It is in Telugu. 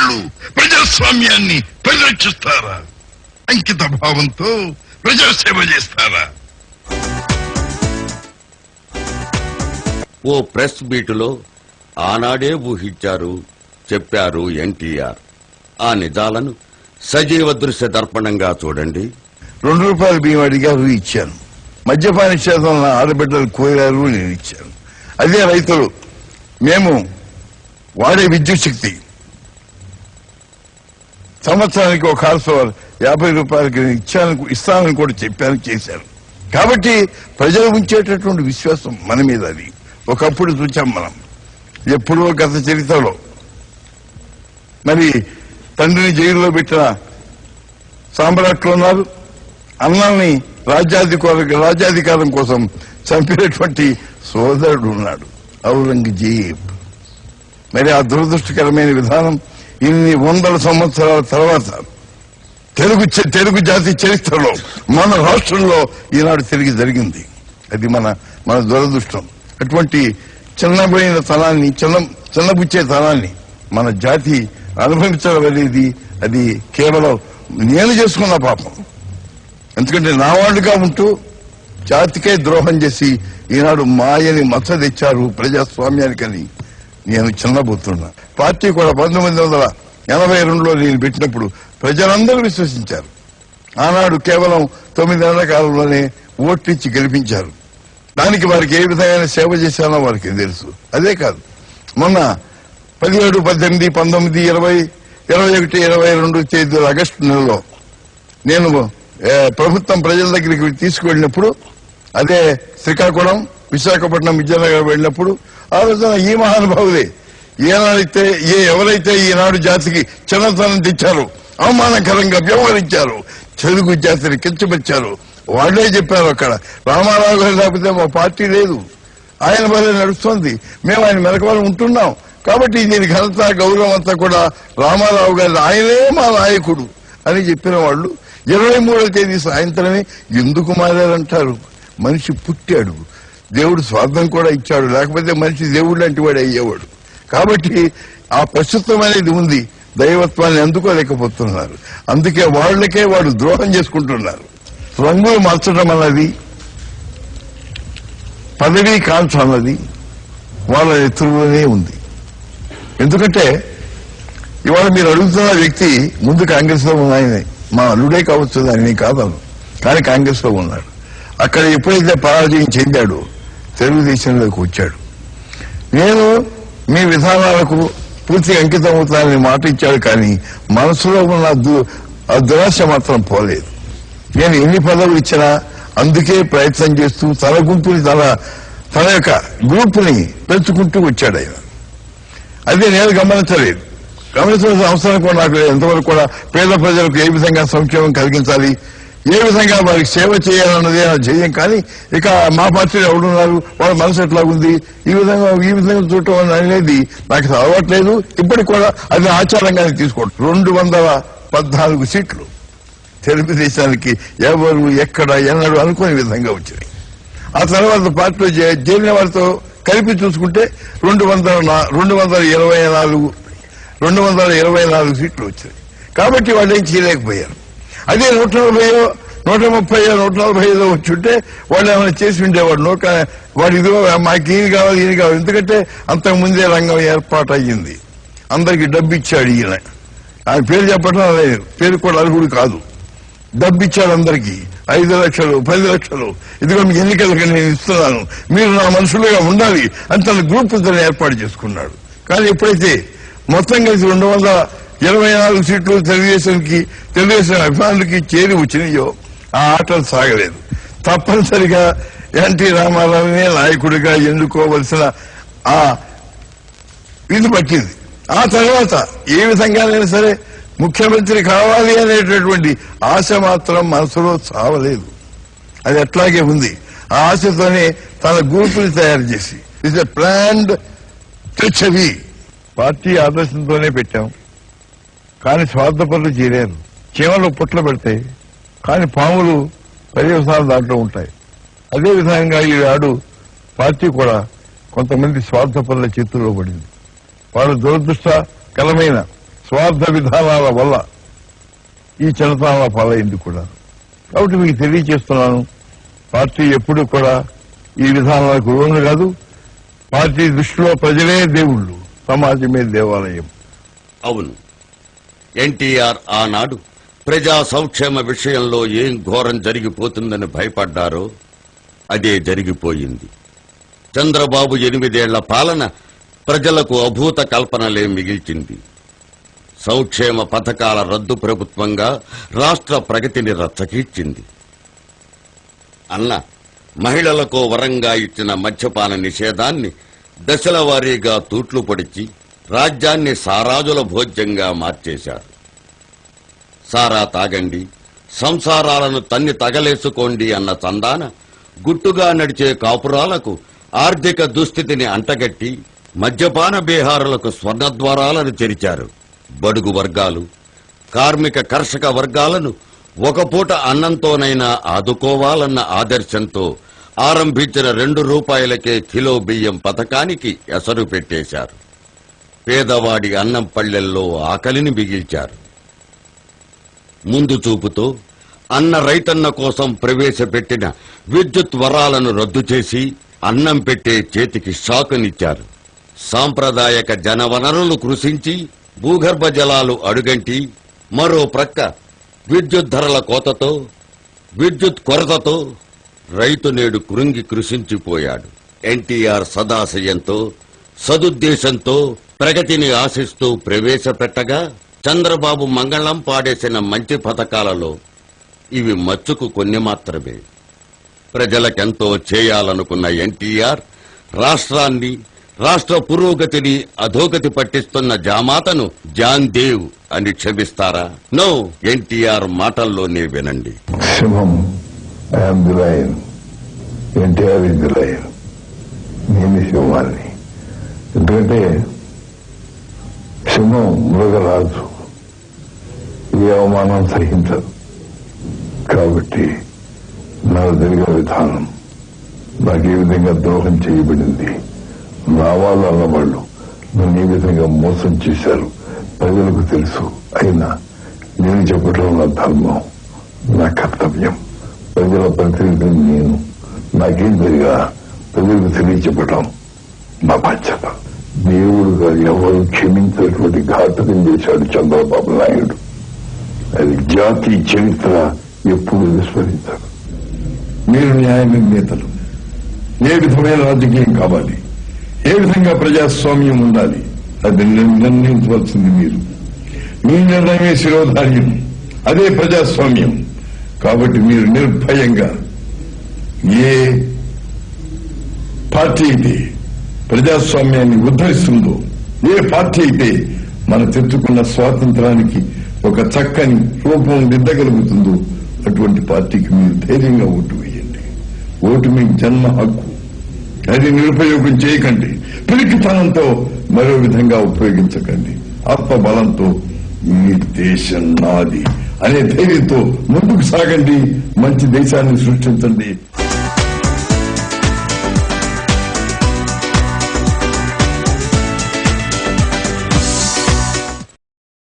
వాళ్ళు ప్రజాస్వామ్యాన్ని పరిరక్షిస్తారా? అంకిత భావంతో ప్రజాసేవ చేస్తారా? ఓ ప్రెస్ మీటులో ఆనాడే ఊహించారు, చెప్పారు ఎన్టీఆర్. ఆ నిజాలను సజీవ దృశ్య దర్పణంగా చూడండి. ₹2 బియ్యం అడిగారు, ఇచ్చాను. మద్యపాన నిషేధం ఆడబిడ్డలు కోరారు, నేను ఇచ్చాను. అదే రైతులు మేము వాడే విద్యుత్ శక్తి సంవత్సరానికి ఒక హార్స్ ₹50 ఇస్తానని కూడా చెప్పాను, చేశాను. కాబట్టి ప్రజలు ఉంచేటటువంటి విశ్వాసం మన మీద. అది ఒకప్పుడు చూచాం మనం. ఎప్పుడో గత చరిత్రలో మరి తండ్రిని జైల్లో పెట్టిన సామ్రాట్లు ఉన్నారు, అన్నాన్ని రాజ్యాధికారం కోసం చంపినటువంటి సోదరుడు ఉన్నాడు, ఔరంగజేబ్. మరి ఆ దురదృష్టకరమైన విధానం ఇన్ని 100 సంవత్సరాల తర్వాత తెలుగు జాతి చరిత్రలో మన రాష్ట్రంలో ఈనాడు తిరిగి జరిగింది. అది మన దురదృష్టం. అటువంటి చిన్నబోయిన తనాన్ని, చిన్నబుచ్చే తనాన్ని మన జాతి అనుభవించడం అనేది అది కేవలం నేను చేసుకున్న పాపం. ఎందుకంటే నా వాళ్ళుగా ఉంటూ జాతికే ద్రోహం చేసి ఈనాడు మాయని మచ్చ తెచ్చారు ప్రజాస్వామ్యానికని నేను చిన్నబోతున్నా. పార్టీ కూడా 1982లో నేను పెట్టినప్పుడు ప్రజలందరూ విశ్వసించారు. ఆనాడు కేవలం 9 నెలల కాలంలోనే ఓట్లిచ్చి గెలిపించారు. దానికి వారికి ఏ విధమైన సేవ చేశానో వారికి తెలుసు. అదే కాదు, మొన్న 17, 18, 19, 20, 21, 22 తేదీల ఆగస్టు నెలలో నేను ప్రభుత్వం ప్రజల దగ్గరికి తీసుకువెళ్ళినప్పుడు, అదే శ్రీకాకుళం, విశాఖపట్నం, విజయనగరం వెళ్ళినప్పుడు ఆ రోజున ఈ మహానుభావులే ఎవరైతే ఈనాడు జాతికి చిన్నతనం తెచ్చారో, అవమానకరంగా వ్యవహరించారు, తెలుగు జాతిని కించపరిచారు, వాళ్లే చెప్పారు అక్కడ రామారావు గారు లేకపోతే మా పార్టీ లేదు, ఆయన వల్లే నడుస్తోంది, మేము ఆయన మెలకువలు ఉంటున్నాం, కాబట్టి దీని ఘనత గౌరవం అంతా కూడా రామారావు గారు, ఆయనే మా నాయకుడు అని చెప్పిన వాళ్ళు 23వ తేదీ సాయంత్రమే ఎందుకు మారారంటారు? మనిషి పుట్టాడు, దేవుడు స్వార్థం కూడా ఇచ్చాడు, లేకపోతే మనిషి దేవుడు లాంటి వాడు అయ్యేవాడు. కాబట్టి ఆ ప్రస్తుతం అనేది ఉంది, దైవత్వాన్ని అందుకోలేకపోతున్నారు. అందుకే వాళ్లకే వాడు ద్రోహం చేసుకుంటున్నారు. రంగులు మార్చడం అన్నది, పదవీ కాంక్ష అన్నది వాళ్ళ ఎత్తులోనే ఉంది. ఎందుకంటే ఇవాళ మీరు అడుగుతున్న వ్యక్తి ముందు కాంగ్రెస్ లో ఉన్నాయని, మా అల్లుడే కావచ్చు, దాన్ని కాదను, కానీ కాంగ్రెస్ లో ఉన్నాడు. అక్కడ ఎప్పుడైతే పరాజయం చెందాడో తెలుగుదేశంలోకి వచ్చాడు. నేను మీ విధానాలకు పూర్తిగా అంకితం అవుతానని మాట ఇచ్చాడు, కానీ మనసులో ఉన్న దురాశ మాత్రం పోలేదు. నేను ఎన్ని పదవులు ఇచ్చినా అందుకే ప్రయత్నం చేస్తూ తన గుంపుని తన యొక్క గ్రూప్ని పెంచుకుంటూ వచ్చాడు ఆయన. అదే నేను గమనించలేదు. గమనించాల్సిన అవసరం కూడా నాకు ఎంతవరకు కూడా పేద ప్రజలకు ఏ విధంగా సంక్షేమం కలిగించాలి, ఏ విధంగా వారికి సేవ చేయాలన్నదే ధ్యేయం. కానీ ఇక మా పార్టీలో ఎవరున్నారు, వాళ్ళ మనసు ఎట్లాగుంది, ఈ విధంగా చూడటం అనేది నాకు అలవాట్లేదు. ఇప్పటికి కూడా అది ఆచారంగానే తీసుకోవడం. 214 సీట్లు తెలుగుదేశానికి ఎవరు ఎక్కడ ఎన్నడూ అనుకోని విధంగా వచ్చినాయి. ఆ తర్వాత పార్టీలో చేరిన వారితో కలిపి చూసుకుంటే 224 సీట్లు వచ్చాయి. కాబట్టి వాళ్ళు ఏం చేయలేకపోయారు. అదే 140, 130, 145 వచ్చుంటే వాళ్ళు ఏమైనా చేసి ఉండేవాడు. వాడు ఇదిగో మాకు ఈయన కావాలి, ఈయన కావాలి. ఎందుకంటే అంతకుముందే రంగం ఏర్పాటు అయ్యింది. అందరికి డబ్బు ఇచ్చాడు ఈయన. ఆయన పేరు చెప్పడం లేదు, పేరు కూడా అర్హుడు కాదు. డబ్బు ఇచ్చాడు అందరికీ, 5 లక్షలు, 10 లక్షలు, ఇదిగో మీకు ఎన్నికలకు నేను ఇస్తున్నాను, మీరు నా మనుషులుగా ఉండాలి అని తన గ్రూప్ ఏర్పాటు చేసుకున్నాడు. కానీ ఎప్పుడైతే మొత్తం కలిసి 224 సీట్లు తెలుగుదేశం అభిమానులకి చేరి వచ్చినాయో ఆ ఆటలు సాగలేదు. తప్పనిసరిగా ఎన్టీ రామారావునే నాయకుడిగా ఎన్నుకోవలసిన ఆ ఇది పట్టింది. ఆ తర్వాత ఏ విధంగానైనా సరే ముఖ్యమంత్రి కావాలి అనేటటువంటి ఆశ మాత్రం మనసులో చావలేదు. అది అట్లాగే ఉంది. ఆ ఆశతోనే తన గ్రూపుని తయారు చేసి it's a planned treachery. Party ఆదర్శంతోనే పెట్టాం, కానీ స్వార్థపరులు చేరారు. చీమలు పుట్ల పెడతాయి, కానీ పాములు పర్యవసానాలు దాంట్లో ఉంటాయి. అదే విధంగా ఈనాడు పార్టీ కూడా కొంతమంది స్వార్థపరుల చేతుల్లో పడింది. వాళ్ళు దురదృష్టకరమైన స్వార్థ విధానాల వల్ల ఈ చలతాల పాలైంది కూడా. కాబట్టి మీకు తెలియజేస్తున్నాను, పార్టీ ఎప్పుడు కూడా ఈ విధానాలకు లోను కాదు. పార్టీ దృష్టిలో ప్రజలే దేవుళ్ళు, సమాజమే దేవాలయం. అవును, ఎన్టీఆర్ ఆనాడు ప్రజా సంక్షేమ విషయంలో ఏం ఘోరం జరిగిపోతుందని భయపడ్డారో అదే జరిగిపోయింది. చంద్రబాబు 8 ఏళ్ల పాలన ప్రజలకు అభూత కల్పనలే మిగిల్చింది. సంక్షేమ పథకాల రద్దు ప్రభుత్వంగా రాష్ట్ర ప్రగతిని రచ్చకీర్చింది. అన్న మహిళలకు వరంగా ఇచ్చిన మద్యపాన నిషేధాన్ని దశల వారీగా తూట్లు పొడిచి రాజ్యాన్ని సారాజుల భోజ్యంగా మార్చేశారు. సారా తాగండి, సంసారాలను తన్ని తగలేసుకోండి అన్న చందాన గుట్టుగా నడిచే కాపురాలకు ఆర్థిక దుస్థితిని అంటగట్టి మద్యపాన బేహారులకు స్వర్ణద్వారాలను తెరిచారు. బడుగు వర్గాలు, కార్మిక కర్షక వర్గాలను ఒక పూట అన్నంతోనైనా ఆదుకోవాలన్న ఆదర్శంతో ఆరంభించిన 2 రూపాయలకే కిలో బియ్యం పథకానికి ఎసరు పెట్టేశారు. పేదవాడి అన్నం పళ్ళెల్లో ఆకలిని మిగిల్చారు. ముందు చూపుతో అన్న రైతన్న కోసం ప్రవేశపెట్టిన విద్యుత్ వరాలను రద్దు చేసి అన్నం పెట్టే చేతికి షాకునిచ్చారు. సాంప్రదాయక జనవనరులు కృషించి భూగర్భ జలాలు అడుగంటి మరో ప్రక్క విద్యుత్ ధరల కోతతో, విద్యుత్ కొరతతో రైతు నేడు కృంగి కృషించిపోయాడు. ఎన్టీఆర్ సదాశయంతో, సదుద్దేశంతో ప్రగతిని ఆశిస్తూ ప్రవేశపెట్టగా చంద్రబాబు మంగళం పాడేసిన మంచి పథకాలలో ఇవి మచ్చుకు కొన్ని మాత్రమే. ప్రజలకెంతో చేయాలనుకున్న ఎన్టీఆర్ రాష్ట్రాన్ని, రాష్ట్ర పురోగతిని అధోగతి పట్టిస్తున్న జామాతను జాన్ దేవ్ అని క్షమిస్తారా? నో, ఎన్టీఆర్ మాటల్లోనే వినండి. సింహం, I'm the lion, NTR is the lion. నేను సింహాన్ని. ఎందుకంటే సింహం మృగరాజు, ఏ అవమానం సహించదు. కాబట్టి నాకు జరిగిన విధానం, నాకు ఏ విధంగా ద్రోహం చేయబడింది, నా వాళ్ళు అన్నవాళ్ళు నన్ను ఏ విధంగా మోసం చేశారు ప్రజలకు తెలుసు. అయినా నేను చెప్పడం నా ధర్మం, నా కర్తవ్యం. ప్రజల ప్రతినిధిని నేను. నాకేం జరిగా ప్రజలకు తెలియచెప్పటం నా బాధ్యత. దేవుడుగా ఎవరు క్షమించినటువంటి ఘాతకం చేశాడు చంద్రబాబు నాయుడు. అది జాతి చరిత్ర ఎప్పుడు విస్మరించారు. మీరు న్యాయ నిర్ణేతలు. ఏ విధమైన రాజకీయం కావాలి, ఏ విధంగా ప్రజాస్వామ్యం ఉండాలి, అది నిర్ణయించవలసింది మీరు. మీ నిర్ణయమే శిరోధార్యం, అదే ప్రజాస్వామ్యం. కాబట్టి మీరు నిర్భయంగా ఏ పార్టీ అయితే ప్రజాస్వామ్యాన్ని ఉద్ధరిస్తుందో, ఏ పార్టీ అయితే మన తెచ్చుకున్న స్వాతంత్రానికి ఒక చక్కని రూపం దిద్దగలుగుతుందో అటువంటి పార్టీకి మీరు ధైర్యంగా ఓటు వేయండి. ఓటు మీకు జన్మ హక్కు. అది నిరుపయోగం చేయకండి. పిరికితనంతో మరో విధంగా ఉపయోగించకండి. ఆత్మబలంతో ఈ దేశం నాది అనే ధైర్యంతో ముందుకు సాగండి. మంచి దేశాన్ని సృష్టించండి.